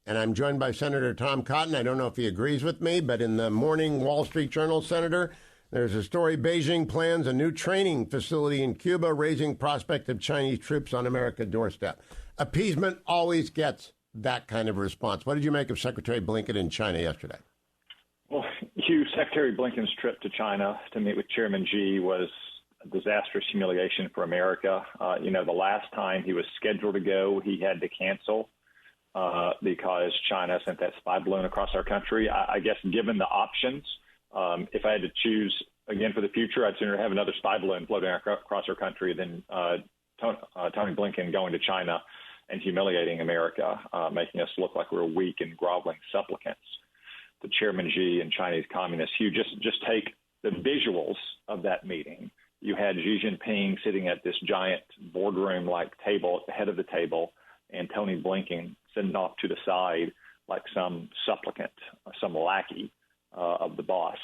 and I'm joined by Senator Tom Cotton. I don't know if he agrees with me, but in the morning Wall Street Journal, Senator, there's a story: Beijing plans a new training facility in Cuba, raising prospect of Chinese troops on America's doorstep. Appeasement always gets that kind of response. What did you make of Secretary Blinken in China yesterday? Well, Hugh, Secretary Blinken's trip to China to meet with Chairman Xi was a disastrous humiliation for America. The last time he was scheduled to go, he had to cancel because China sent that spy balloon across our country. I guess given the options, if I had to choose again for the future, I'd sooner have another spy balloon floating across our country than Tony Blinken going to China and humiliating America, making us look like we're weak and groveling supplicants to Chairman Xi and Chinese communists. You just take the visuals of that meeting. You had Xi Jinping sitting at this giant boardroom-like table at the head of the table, and Tony Blinken sitting off to the side like some supplicant, some lackey of the boss.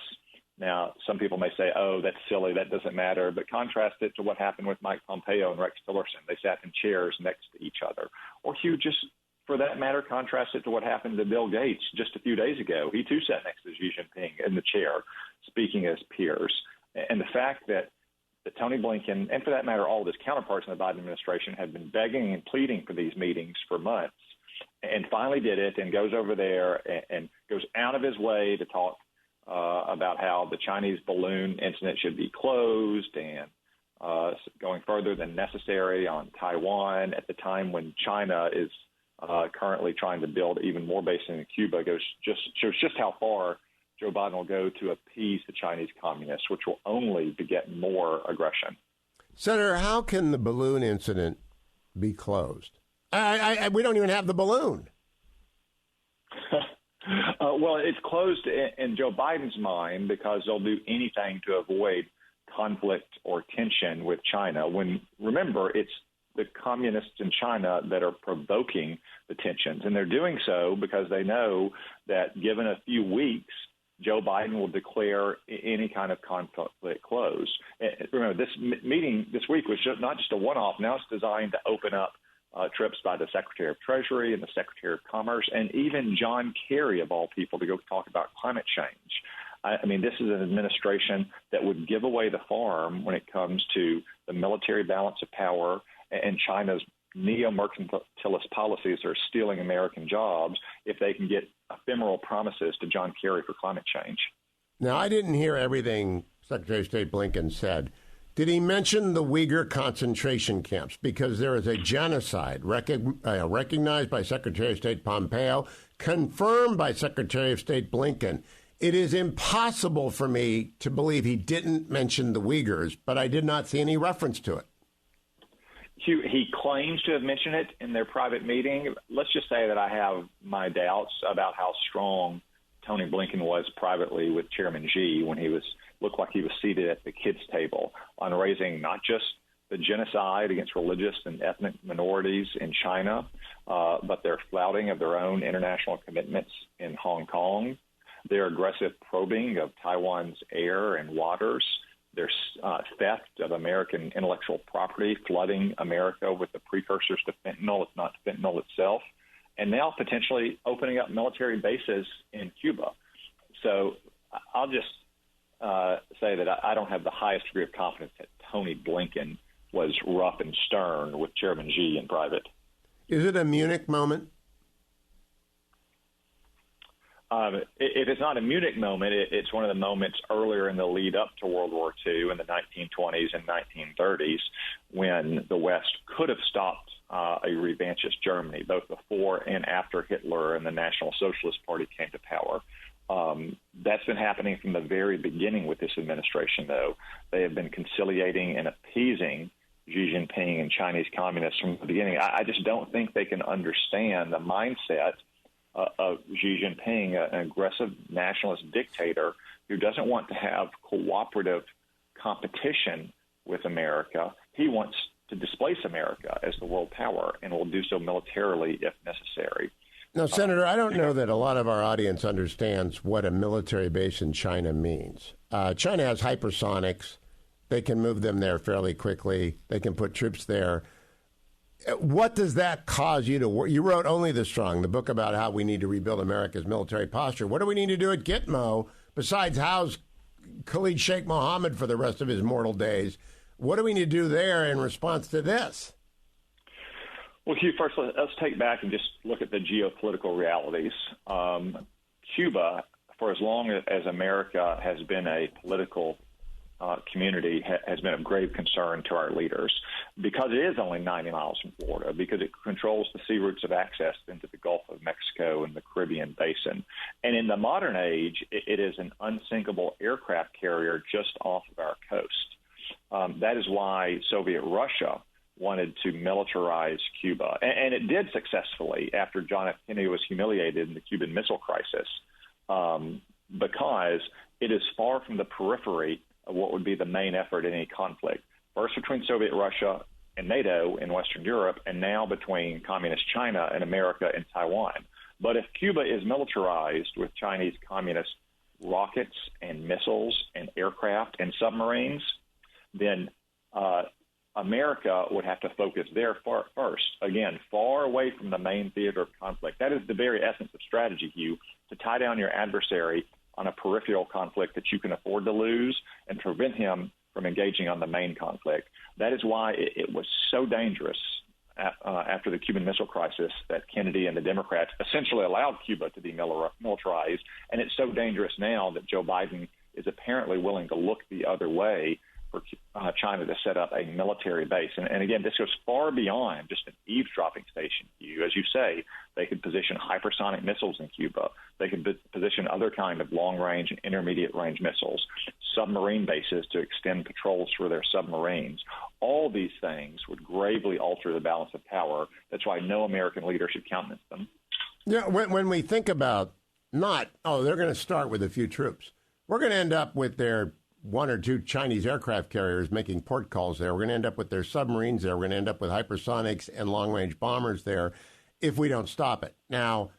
Now, some people may say, oh, that's silly, that doesn't matter, but contrast it to what happened with Mike Pompeo and Rex Tillerson. They sat in chairs next to each other. Or Hugh, just for that matter, contrast it to what happened to Bill Gates just a few days ago. He too sat next to Xi Jinping in the chair, speaking as peers. And the fact that Tony Blinken, and for that matter, all of his counterparts in the Biden administration, have been begging and pleading for these meetings for months, and finally did it, and goes over there and goes out of his way to talk about how the Chinese balloon incident should be closed, and going further than necessary on Taiwan at the time when China is currently trying to build even more bases in Cuba. Shows just how far Joe Biden will go to appease the Chinese communists, which will only beget more aggression. Senator, how can the balloon incident be closed? We don't even have the balloon. Well, it's closed in Joe Biden's mind because they'll do anything to avoid conflict or tension with China. When, remember, it's the communists in China that are provoking the tensions, and they're doing so because they know that given a few weeks, Joe Biden will declare any kind of conflict closed. And remember, this meeting this week was not just a one-off. Now it's designed to open up trips by the Secretary of Treasury and the Secretary of Commerce, and even John Kerry, of all people, to go talk about climate change. I mean, this is an administration that would give away the farm when it comes to the military balance of power and China's neo-mercantilist policies are stealing American jobs if they can get ephemeral promises to John Kerry for climate change. Now, I didn't hear everything Secretary of State Blinken said. Did he mention the Uyghur concentration camps? Because there is a genocide recognized by Secretary of State Pompeo, confirmed by Secretary of State Blinken. It is impossible for me to believe he didn't mention the Uyghurs, but I did not see any reference to it. He claims to have mentioned it in their private meeting. Let's just say that I have my doubts about how strong Tony Blinken was privately with Chairman Xi when he looked like he was seated at the kids' table on raising not just the genocide against religious and ethnic minorities in China, but their flouting of their own international commitments in Hong Kong, their aggressive probing of Taiwan's air and waters, their theft of American intellectual property, flooding America with the precursors to fentanyl, if not fentanyl itself, and now potentially opening up military bases in Cuba. So I'll just say that I don't have the highest degree of confidence that Tony Blinken was rough and stern with Chairman Xi in private. Is it a Munich moment? If it's not a Munich moment, it's one of the moments earlier in the lead up to World War II in the 1920s and 1930s when the West could have stopped a revanchist Germany, both before and after Hitler and the National Socialist Party came to power. That's been happening from the very beginning with this administration, though. They have been conciliating and appeasing Xi Jinping and Chinese communists from the beginning. I just don't think they can understand the mindset of Xi Jinping, an aggressive nationalist dictator who doesn't want to have cooperative competition with America. He wants to displace America as the world power and will do so militarily if necessary. Now, Senator, I don't know that a lot of our audience understands what a military base in China means. China has hypersonics. They can move them there fairly quickly. They can put troops there. What does that cause you to work? You wrote Only the Strong, the book about how we need to rebuild America's military posture. What do we need to do at Gitmo besides house Khalid Sheikh Mohammed for the rest of his mortal days? What do we need to do there in response to this? Well, Hugh, first let's take back and just look at the geopolitical realities. Cuba, for as long as America has been a political community, has been of grave concern to our leaders because it is only 90 miles from Florida, because it controls the sea routes of access into the Gulf of Mexico and the Caribbean basin. And in the modern age, it is an unsinkable aircraft carrier just off of our coast. That is why Soviet Russia wanted to militarize Cuba. And it did successfully after John F. Kennedy was humiliated in the Cuban Missile Crisis, because it is far from the periphery of what would be the main effort in any conflict, first between Soviet Russia and NATO in Western Europe, and now between Communist China and America and Taiwan. But if Cuba is militarized with Chinese communist rockets and missiles and aircraft and submarines, then America would have to focus there first, again, far away from the main theater of conflict. That is the very essence of strategy, Hugh, to tie down your adversary on a peripheral conflict that you can afford to lose and prevent him from engaging on the main conflict. That is why it was so dangerous after the Cuban Missile Crisis that Kennedy and the Democrats essentially allowed Cuba to be militarized. And it's so dangerous now that Joe Biden is apparently willing to look the other way for China to set up a military base. And again, this goes far beyond just an eavesdropping station. As you say, they could position hypersonic missiles in Cuba. They could position other kind of long-range and intermediate-range missiles, submarine bases to extend patrols for their submarines. All these things would gravely alter the balance of power. That's why no American leader should countenance them. Yeah, when we think about they're going to start with a few troops. We're going to end up with their one or two Chinese aircraft carriers making port calls there. We're going to end up with their submarines there. We're going to end up with hypersonics and long-range bombers there if we don't stop it. Now,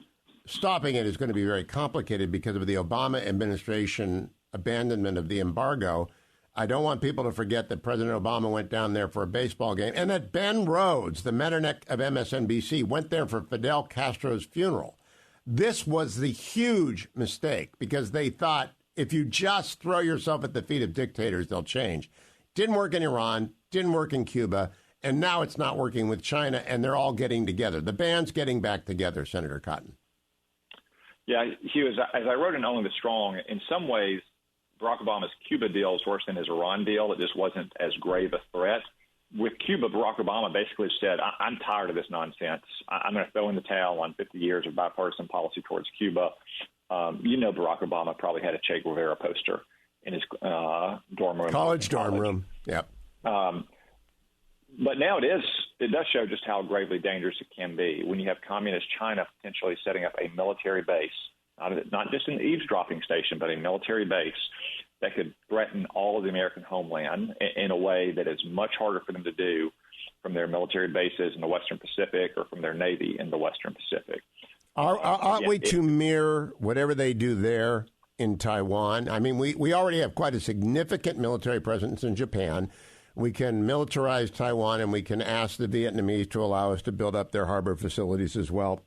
stopping it is going to be very complicated because of the Obama administration abandonment of the embargo. I don't want people to forget that President Obama went down there for a baseball game and that Ben Rhodes, the Metternich of MSNBC, went there for Fidel Castro's funeral. This was the huge mistake because they thought, if you just throw yourself at the feet of dictators, they'll change. Didn't work in Iran, didn't work in Cuba, and now it's not working with China, and they're all getting together. The band's getting back together, Senator Cotton. Yeah, Hugh, as I wrote in Only the Strong, in some ways, Barack Obama's Cuba deal is worse than his Iran deal. It just wasn't as grave a threat. With Cuba, Barack Obama basically said, I'm tired of this nonsense. I'm going to throw in the towel on 50 years of bipartisan policy towards Cuba. Barack Obama probably had a Che Guevara poster in his dorm room. College dorm room, yep. But now it does show just how gravely dangerous it can be when you have communist China potentially setting up a military base, not just an eavesdropping station, but a military base that could threaten all of the American homeland in a way that is much harder for them to do from their military bases in the Western Pacific or from their Navy in the Western Pacific. Aren't we to mirror whatever they do there in Taiwan? I mean, we already have quite a significant military presence in Japan. We can militarize Taiwan, and we can ask the Vietnamese to allow us to build up their harbor facilities as well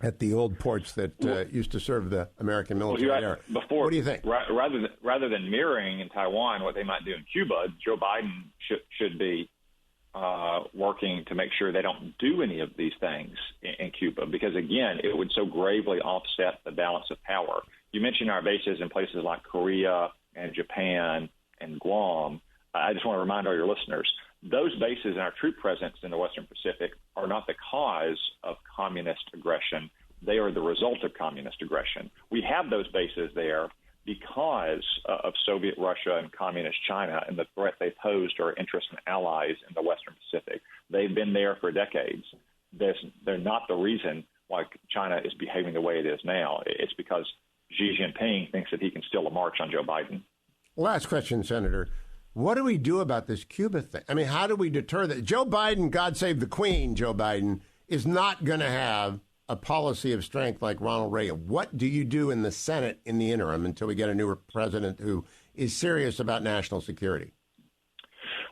at the old ports that used to serve the American military there. What do you think? Rather than mirroring in Taiwan what they might do in Cuba, Joe Biden should be working to make sure they don't do any of these things in Cuba, because, again, it would so gravely offset the balance of power. You mentioned our bases in places like Korea and Japan and Guam. I just want to remind all your listeners, those bases and our troop presence in the Western Pacific are not the cause of communist aggression. They are the result of communist aggression. We have those bases there because of Soviet Russia and Communist China and the threat they pose to our interests and allies in the Western Pacific. They've been there for decades. They're not the reason why China is behaving the way it is now. It's because Xi Jinping thinks that he can steal a march on Joe Biden. Last question, Senator. What do we do about this Cuba thing? I mean, how do we deter that? Joe Biden, God save the Queen, Joe Biden, is not going to have a policy of strength like Ronald Reagan. What do you do in the Senate in the interim until we get a new president who is serious about national security?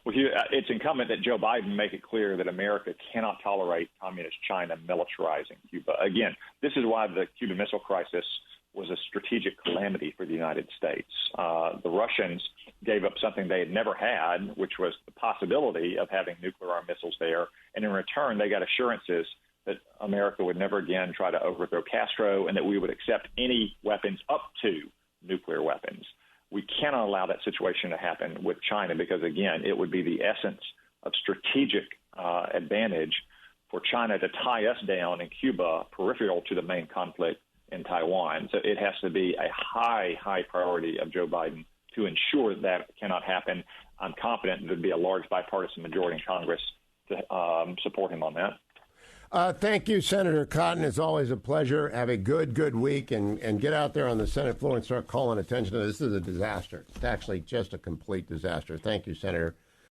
Well, Hugh, it's incumbent that Joe Biden make it clear that America cannot tolerate communist China militarizing Cuba. Again, this is why the Cuban Missile Crisis was a strategic calamity for the United States. The Russians gave up something they had never had, which was the possibility of having nuclear-armed missiles there. And in return, they got assurances that America would never again try to overthrow Castro and that we would accept any weapons up to nuclear weapons. We cannot allow that situation to happen with China because, again, it would be the essence of strategic advantage for China to tie us down in Cuba, peripheral to the main conflict in Taiwan. So it has to be a high, high priority of Joe Biden to ensure that cannot happen. I'm confident there'd be a large bipartisan majority in Congress to support him on that. Thank you, Senator Cotton. It's always a pleasure. Have a good week and get out there on the Senate floor and start calling attention to this. This is a disaster. It's actually just a complete disaster. Thank you, Senator.